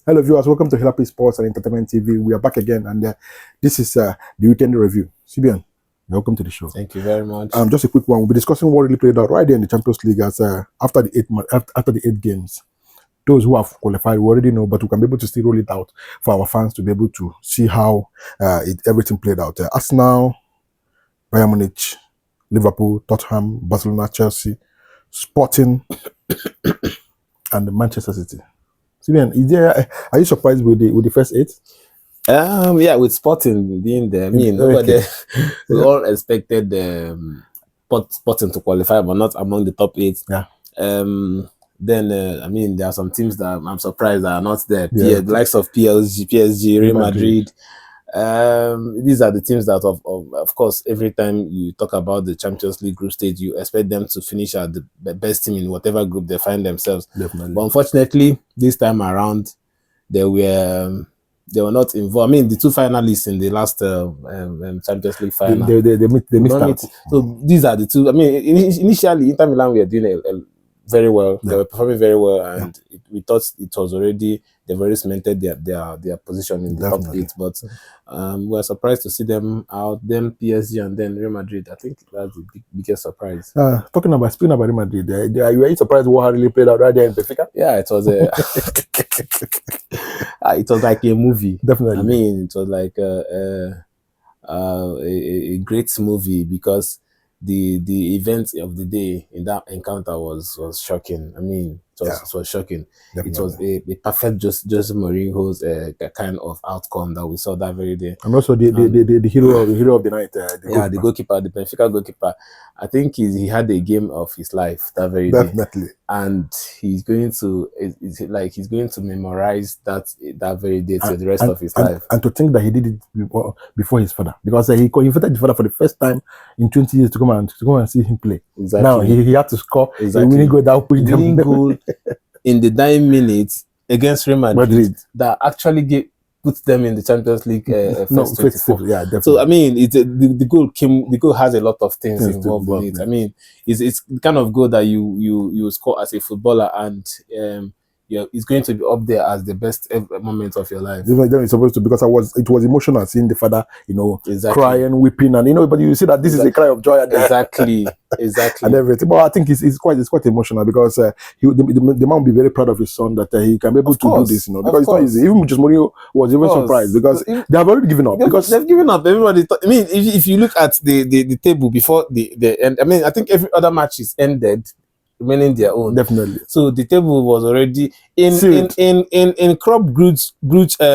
Hello, viewers. Welcome to Hila-P Sports and Entertainment TV. We are back again, and this is the weekend review. CBN, welcome to the show. Thank you very much. Just a quick one. We'll be discussing what really played out right there in the Champions League as after the eight games. Those who have qualified, we already know, but we can be able to still roll it out for our fans to be able to see how everything played out. Arsenal, Bayern Munich, Liverpool, Tottenham, Barcelona, Chelsea, Sporting, and Manchester City. CBN, are you surprised with the first eight? Yeah, with Sporting being there, I mean, we all expected Sporting to qualify, but not among the top eight. Yeah. Then I mean, there are some teams that I'm surprised that are not there. The likes of PSG, Real Madrid. These are the teams that, of course, every time you talk about the Champions League group stage, you expect them to finish at the best team in whatever group they find themselves. Definitely. But unfortunately, this time around, they were not involved. I mean, the two finalists in the last Champions League final, they missed out. So these are the two. I mean, initially, Inter Milan were doing very well. They were performing very well, and we thought it was already, they've already cemented their position in the top eight. But we were surprised to see them out. Then PSG and then Real Madrid. I think that's the biggest surprise. Speaking about Real Madrid, were you surprised what really played out right there in Benfica? Yeah, it was it was like a movie. Definitely. I mean, it was like a great movie, because the event of the day in that encounter was shocking. I mean, it was shocking. Definitely. It was a perfect Jose Mourinho's kind of outcome that we saw that very day. And also the hero of the night. The goalkeeper, the Benfica goalkeeper. I think he had a game of his life that very day. Definitely. And he's going to memorize that very day to the rest of his life. And to think that he did it before his father, because he invited his father for the first time in 20 years to come and see him play. Exactly. Now he had to score a winning goal in the 9 minutes against Real Madrid that actually put them in the Champions League first 24. Yeah, definitely. So I mean, the goal has a lot of things involved with it. I mean, it's the kind of goal that you score as a footballer, and it's going to be up there as the best moment of your life. It's supposed to, because it was emotional seeing the father, crying, weeping, and but you see that this is a cry of joy. Exactly. And everything. But I think it's quite emotional, because the man will be very proud of his son that he can be able to do this, because it's not easy. Even Jose Mourinho was even surprised, because they have already given up. Because they've given up. Everybody. I mean, if you look at the table before the end, I mean, I think every other match is ended, remaining their own. Definitely. So the table was already in Club Brugge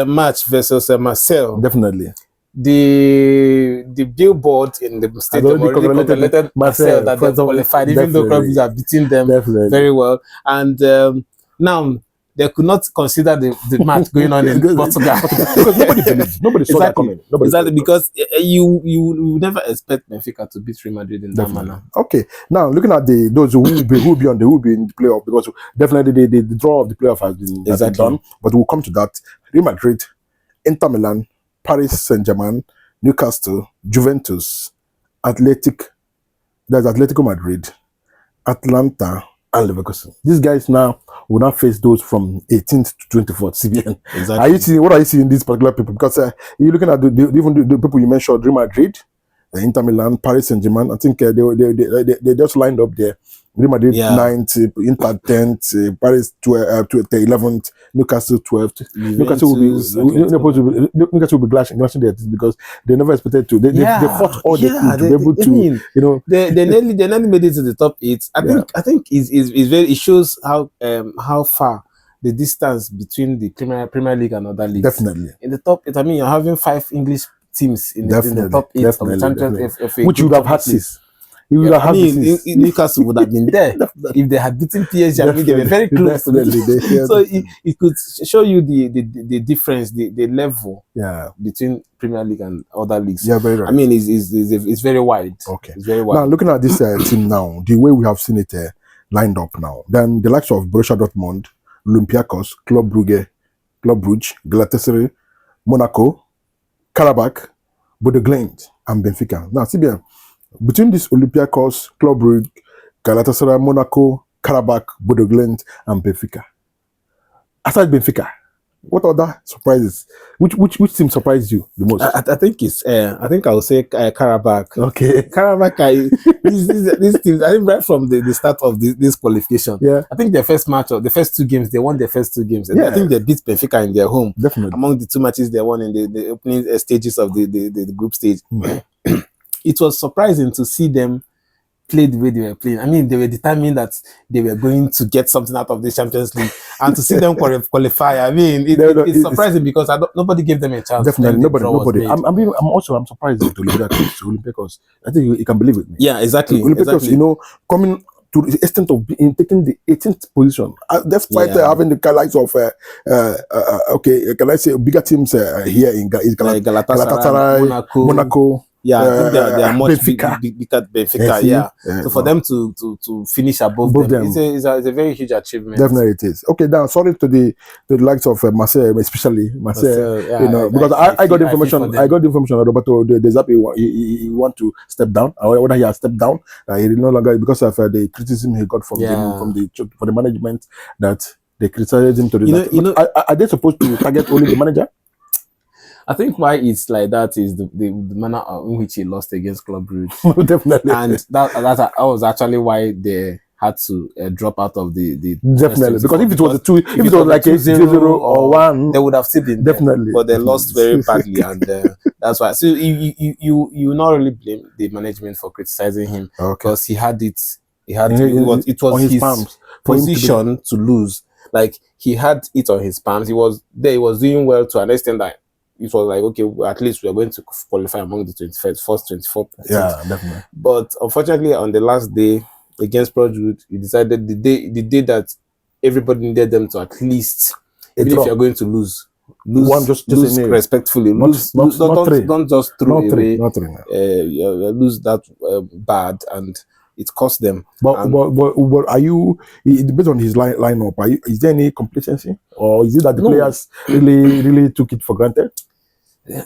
match versus Marseille. Definitely. The billboard in the stadium already congratulated Marseille that they qualified, even though Club Brugge are beating them very well. And now they could not consider the match going on in Portugal, because nobody saw that coming. Exactly, because you never expect Benfica to beat Real Madrid in that manner. Okay, now looking at those who will be in the playoff, because definitely the draw of the playoff has been done, but we'll come to that. Real Madrid, Inter Milan, Paris Saint-Germain, Newcastle, Juventus, Atletico Madrid, Atlanta, and Leverkusen. These guys now will not face those from 18th to 24th CBN. Exactly. What are you seeing these particular people? Because you're looking at even the people you mentioned: Real Madrid, Inter Milan, Paris Saint-Germain. I think they just lined up there. Real Madrid 9th, Inter 10th, Paris 11th, Newcastle 12th. Newcastle will be glashing their teeth, because they never expected to. They fought all they could to be able to. They nearly made it to the top 8. I think it shows how far the distance between the Premier League and other leagues. Definitely. In the top 8, I mean, you're having 5 English teams in the top 8 of the Champions League, which you would have had 6. Newcastle would have been there if they had beaten PSG. I mean, they were very close to them. So it could show you the difference, the level between Premier League and other leagues. Yeah, very right. I mean, it's very wide. Okay. It's very wide. Now, looking at this team now, the way we have seen it lined up now, then the likes of Borussia Dortmund, Olympiacos, Club Brugge, Galatasaray, Monaco, Karabakh, Bodo Glimt, and Benfica. Now, CBN, between these Olympiacos, Club Brugge, Galatasaray, Monaco, Karabakh, Bodo Glimt, and Benfica. Aside Benfica, What other surprises? Which team surprised you the most? I think it's I think I will say Karabakh. Okay. Karabakh, these teams, I think right from the start of this qualification, Yeah. I think their first match or the first two games, they won their first two games. And Yeah. I think they beat Benfica in their home. Definitely. Among the two matches they won in the opening stages of the group stage. It was surprising to see them play the way they were playing. I mean, they were determined that they were going to get something out of the Champions League, and to see them qualify. I mean, it's surprising because nobody gave them a chance. Definitely, nobody. I'm surprised to Olympiacos. I think you can believe it. Yeah, exactly. Olympiacos, you know, coming to the extent of taking the 18th position, despite having the likes of okay, can I say bigger teams here in Galatasaray, Monaco. Yeah, I think they are much Benfica. bigger Benfica. Yeah. So for them to finish above them, it's a very huge achievement. Definitely it is. Okay, now sorry to the likes of Marseille, especially Marseille. Yeah, you know, because I got the information. I got the information that Roberto De Zerbi he want to step down. Or whether he has stepped down, he no longer because of the criticism he got from the management that they criticized him to the. Are they supposed to target only the manager? I think why it's like that is the manner in which he lost against Club Brugge. Definitely. And that was actually why they had to drop out of the definitely, because if it was if it was like a 2-0 or 1, they would have still been definitely there, but they lost very badly, and that's why. So you not really blame the management for criticizing him, because it was his position to lose. Like, he had it on his palms. He was doing well to an extent that it was like, okay, at least we are going to qualify among the 24%. Yeah, definitely. But unfortunately, on the last day against Project, he decided the day that everybody needed them to at least, even if you're going to lose one, just respectfully. Don't just throw away. Lose that bad, and it cost them. But are you, based on his lineup? Is there any complacency, or is it that the players really took it for granted?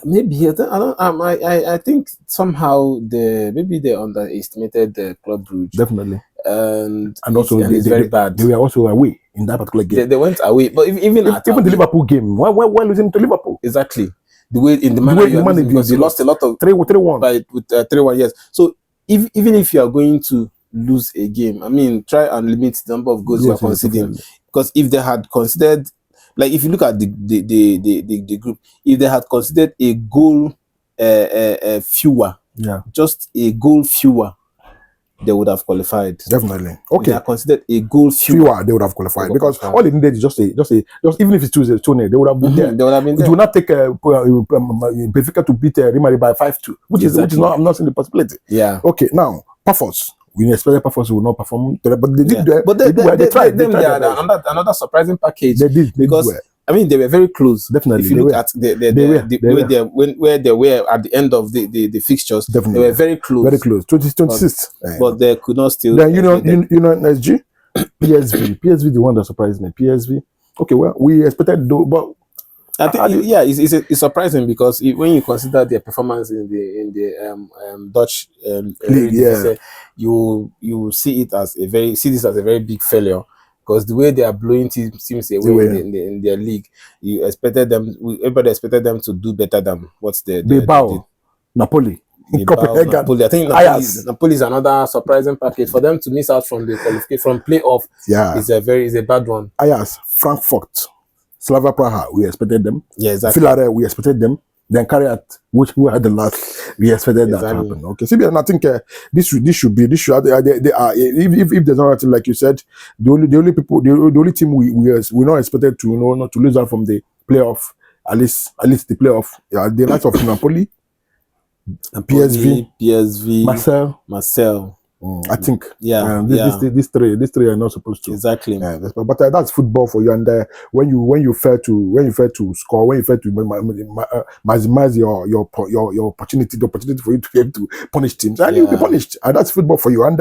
Maybe I think somehow they underestimated the Club Brugge. Definitely, and also it's very bad. They were also away in that particular game. They went away, but even the Liverpool game, why losing to Liverpool? Exactly, the way in the manner because you lost a lot of 3-1 with 3-1. Yes, so even if you are going to lose a game, I mean, try and limit the number of goals you are conceding, because if they had considered, like, if you look at the group, if they had considered a goal fewer, just a goal fewer, they would have qualified. Definitely. Okay. If they had considered a goal fewer, they would have qualified, because all they needed is just even if it's 2-0, they would have been there. They would have been there. It would not take Benfica to beat Real Madrid by 5-2, which is not. I'm not seeing the possibility. Yeah. Okay. Now, Pafos. We expected Pafos will not perform, but they did. They tried. Another surprising package. They did because I mean, they were very close. Definitely. If you look at where they were at the end of the fixtures, definitely they were very close. Very close. 26. But they could not still. Then SG, PSV, the one that surprised me. PSV. Okay, well, we expected but I think it's surprising, because when you consider their performance in the Dutch league, you see this as a very big failure, because the way they are blowing teams away in their league, everybody expected them to do better than what they did. Napoli. Napoli. I think Napoli is another surprising package for them to miss out from the qualification from playoff. Yeah, is a bad one. Ajax, Frankfurt, Slavia Praha, we expected them. Yeah, exactly. Villarreal, we expected them. Then Carriat, who had the last, we expected that to happen. Okay, so I think this should they are, if there's nothing like you said, the only team we not expected to not to lose out from the playoff, at least the playoff. The likes of Napoli, PSV, Marseille. I think these three are not supposed to. Exactly. But that's football for you. And when you fail to score, when you fail to maximize your opportunity, the opportunity for you to be able to punish teams, and you'll be punished. And that's football for you. And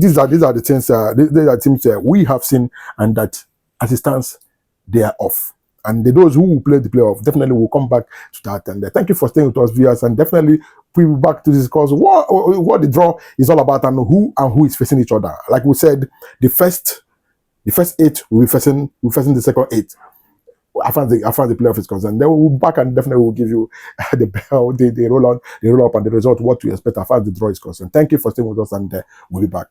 these are the things. These are teams we have seen, and that as it stands, they are off. And those who will play the playoff definitely will come back to that. And thank you for staying with us, viewers. And definitely we'll be back to discuss what the draw is all about, and who is facing each other. Like we said, the first 8 will be facing the second 8. as far as the playoff is concerned. Then we'll be back and definitely will give you the bell, the roll up and the result, what to expect as far as the draw is concerned. Thank you for staying with us, and we'll be back.